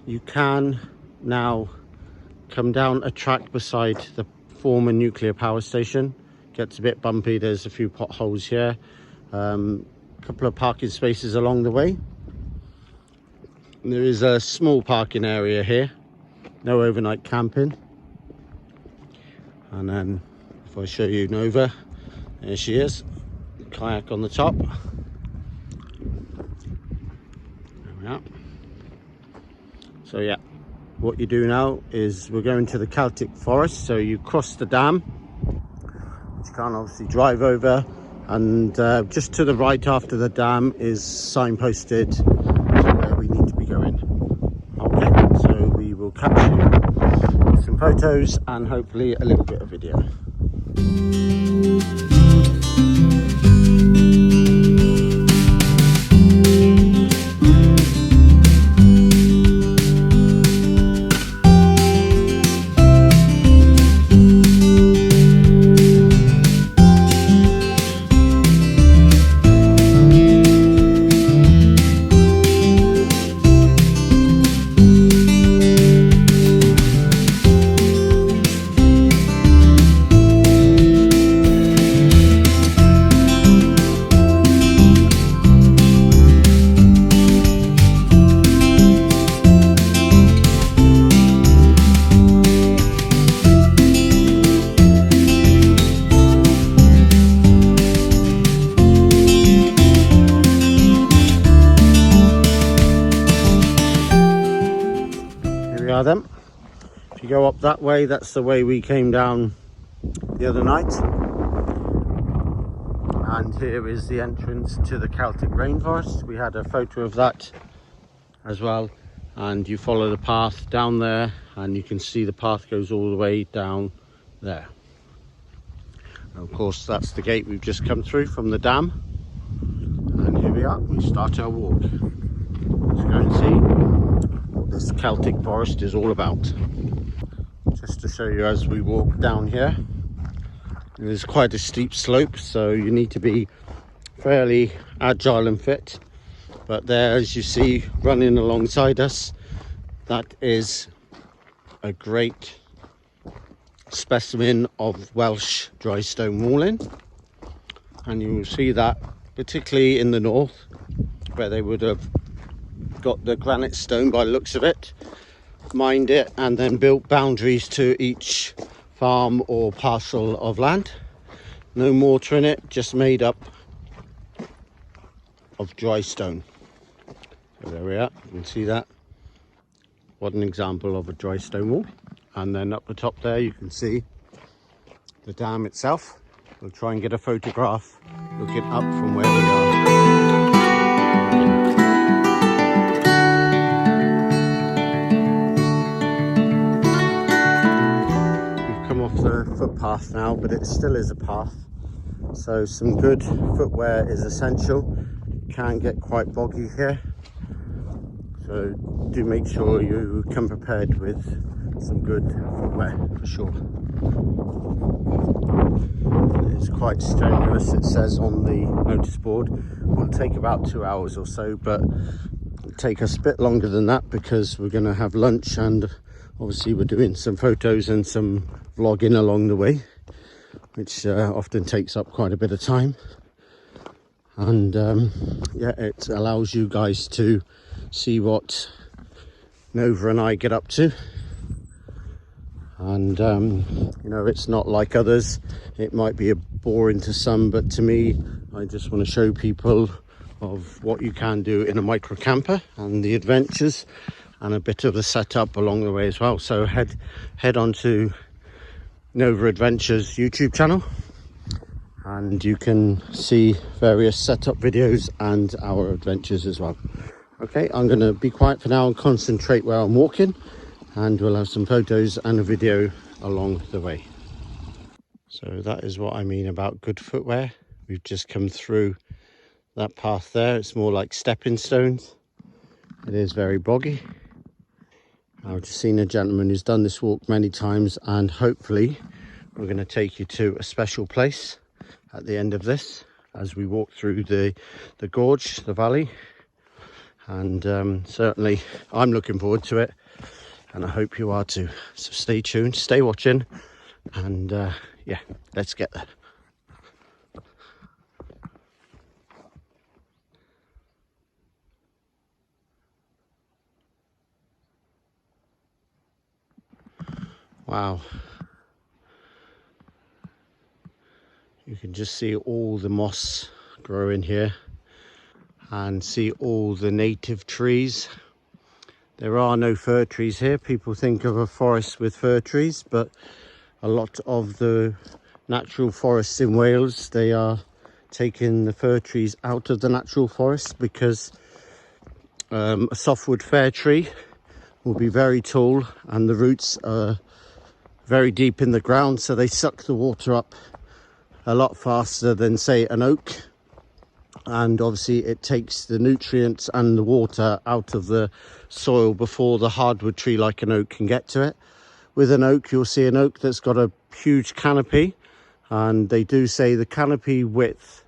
you can now come down a track beside the former nuclear power station. Gets a bit bumpy, there's a few potholes here, a couple of parking spaces along the way. And there is a small parking area here, no overnight camping. And then if I show you Nova, there she is, kayak on the top. There we are. So yeah, what you do now is we're going to the Celtic Forest. So you cross the dam, which you can't obviously drive over, and just to the right after the dam is signposted to where we need to be going. Okay, so we will catch you with some photos and hopefully a little bit of video. Them. If you go up that way, that's the way we came down the other night, and here is the entrance to the Celtic rainforest. We had a photo of that as well, and you follow the path down there and you can see the path goes all the way down there. And of course that's the gate we've just come through from the dam, and here we are, we start our walk. Let's go and see this Celtic forest is all about. Just to show you as we walk down here, it is quite a steep slope, so you need to be fairly agile and fit. But there, as you see running alongside us, that is a great specimen of Welsh dry stone walling, and you will see that particularly in the north, where they would have got the granite stone by the looks of it, mined it and then built boundaries to each farm or parcel of land. No mortar in it, just made up of dry stone. So there we are, you can see that. What an example of a dry stone wall. And then up the top there you can see the dam itself. We'll try and get a photograph looking up from where we are. The footpath now, but it still is a path, so some good footwear is essential. It can get quite boggy here, so do make sure you come prepared with some good footwear for sure. It's quite strenuous, it says on the notice board. Will take about 2 hours or so, but it'll take us a bit longer than that because we're going to have lunch, and obviously we're doing some photos and some vlogging along the way, which often takes up quite a bit of time. And yeah, it allows you guys to see what Nova and I get up to. And you know, it's not like others. It might be a boring to some, but to me, I just want to show people of what you can do in a micro camper and the adventures, and a bit of the setup along the way as well. So head on to Nova Adventures YouTube channel, and you can see various setup videos and our adventures as well. Okay, I'm going to be quiet for now and concentrate where I'm walking, and we'll have some photos and a video along the way. So that is what I mean about good footwear. We've just come through that path there. It's more like stepping stones. It is very boggy. I've just seen a gentleman who's done this walk many times, and hopefully we're going to take you to a special place at the end of this as we walk through the gorge, the valley, And certainly I'm looking forward to it, and I hope you are too. So stay tuned, stay watching, and yeah, let's get there. Wow, you can just see all the moss growing here and see all the native trees. There are no fir trees here. People think of a forest with fir trees, but a lot of the natural forests in Wales, they are taking the fir trees out of the natural forest because a softwood fir tree will be very tall and the roots are very deep in the ground, so they suck the water up a lot faster than, say, an oak. And obviously it takes the nutrients and the water out of the soil before the hardwood tree like an oak can get to it. With an oak, you'll see an oak that's got a huge canopy, and they do say the canopy width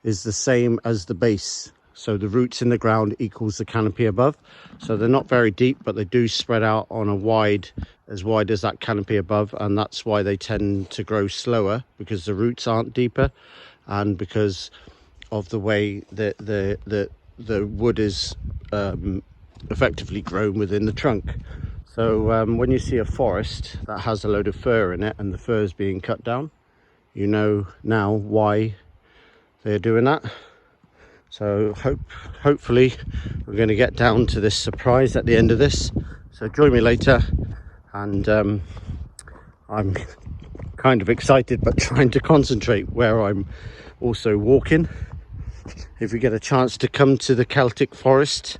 is the same as the base. So the roots in the ground equals the canopy above. So they're not very deep, but they do spread out on a wide as that canopy above, and that's why they tend to grow slower, because the roots aren't deeper and because of the way that the wood is effectively grown within the trunk. So when you see a forest that has a load of fir in it and the fir is being cut down, you know now why they're doing that. So hopefully we're going to get down to this surprise at the end of this. So join me later, and I'm kind of excited but trying to concentrate where I'm also walking. If you get a chance to come to the Celtic Forest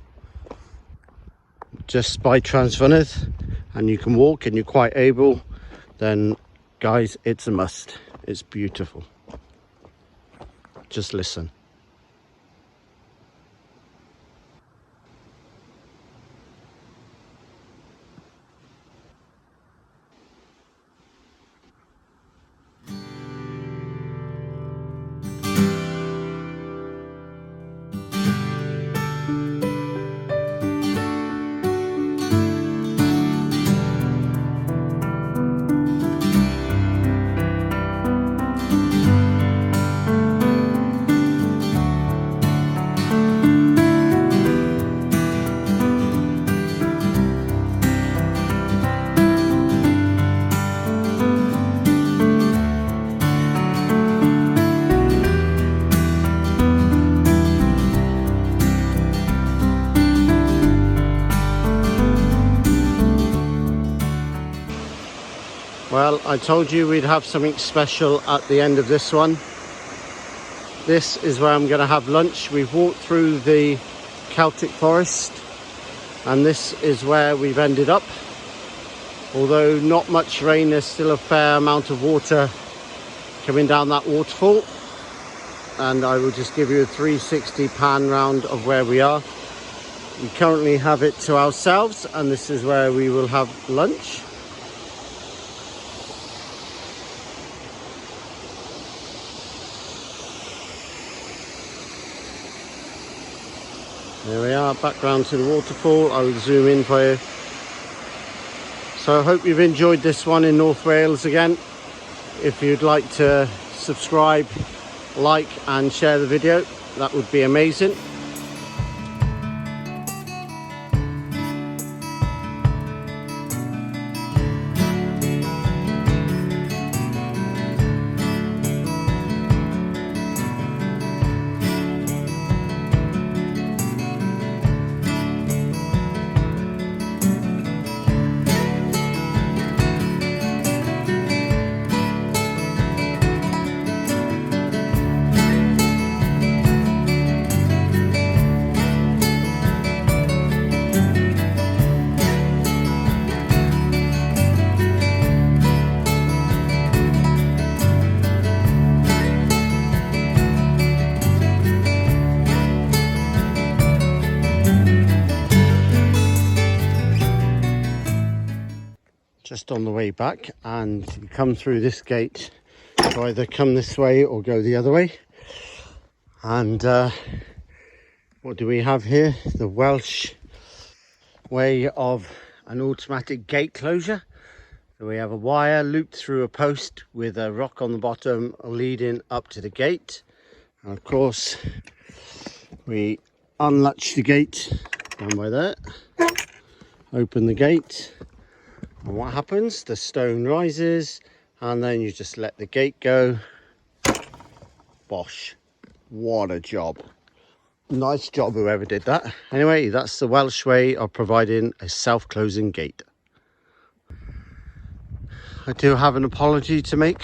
just by Transfynydd and you can walk and you're quite able, then guys, it's a must. It's beautiful. Just listen. Well, I told you we'd have something special at the end of this one. This is where I'm going to have lunch. We've walked through the Celtic Forest and this is where we've ended up. Although not much rain, there's still a fair amount of water coming down that waterfall. And I will just give you a 360 pan round of where we are. We currently have it to ourselves and this is where we will have lunch. There we are, background to the waterfall. I will zoom in for you. So I hope you've enjoyed this one in North Wales again. If you'd like to subscribe, like and share the video, that would be amazing. Just on the way back, and you come through this gate to either come this way or go the other way. And What do we have here? The Welsh way of an automatic gate closure. So we have a wire looped through a post with a rock on the bottom leading up to the gate. And of course, we unlatch the gate down by there, open the gate, and what happens? The stone rises, and then you just let the gate go. Bosh. What a job. Nice job, whoever did that. Anyway, that's the Welsh way of providing a self-closing gate. I do have an apology to make.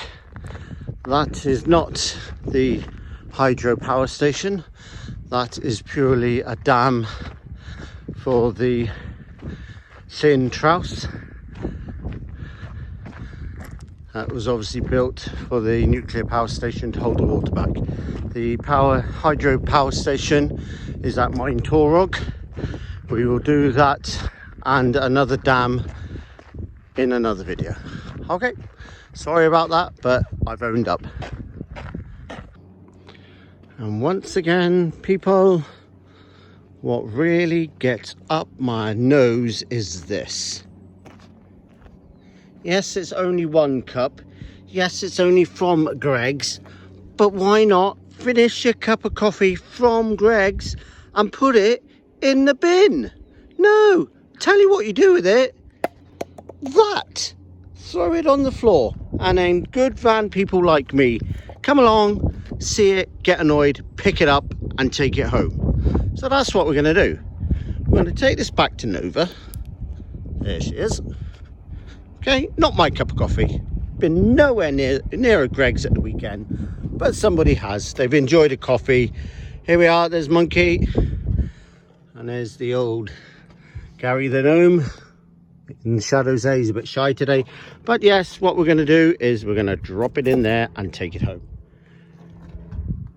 That is not the hydro power station. That is purely a dam for the Llyn Traws. That was obviously built for the nuclear power station to hold the water back. The hydro power station is at Mine Torog. We will do that and another dam in another video. Okay, sorry about that, but I've owned up. And once again, people, what really gets up my nose is this. Yes, it's only one cup. Yes, it's only from Greggs. But why not finish your cup of coffee from Greggs and put it in the bin? No, tell you what you do with it. That. Throw it on the floor. And then good van people like me come along, see it, get annoyed, pick it up and take it home. So that's what we're going to do. We're going to take this back to Nova. There she is. Okay, not my cup of coffee. Been nowhere near a Greggs at the weekend, but somebody has. They've enjoyed a coffee. Here we are, there's Monkey. And there's the old Gary the Gnome. In the shadows there, he's a bit shy today. But yes, what we're going to do is we're going to drop it in there and take it home.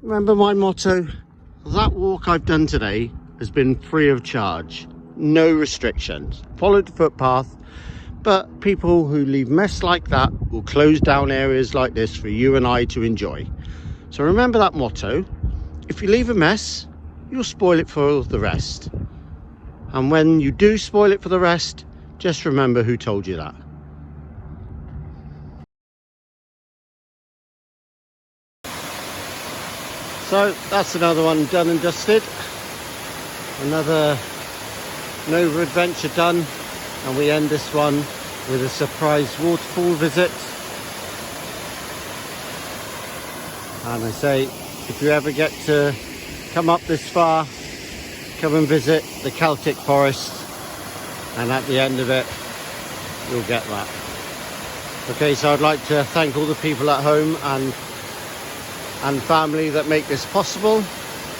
Remember my motto? That walk I've done today has been free of charge. No restrictions. Followed the footpath. But people who leave mess like that will close down areas like this for you and I to enjoy. So remember that motto. If you leave a mess, you'll spoil it for the rest. And when you do spoil it for the rest, just remember who told you that. So that's another one done and dusted. Another Nova adventure done. And we end this one with a surprise waterfall visit. And I say, if you ever get to come up this far, come and visit the Celtic Forest. And at the end of it, you'll get that. Okay, so I'd like to thank all the people at home and family that make this possible.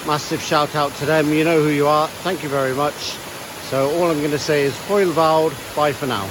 Massive shout out to them. You know who you are. Thank you very much. So all I'm going to say is Hwyl fawr, bye for now.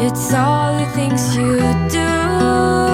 It's all the things you do.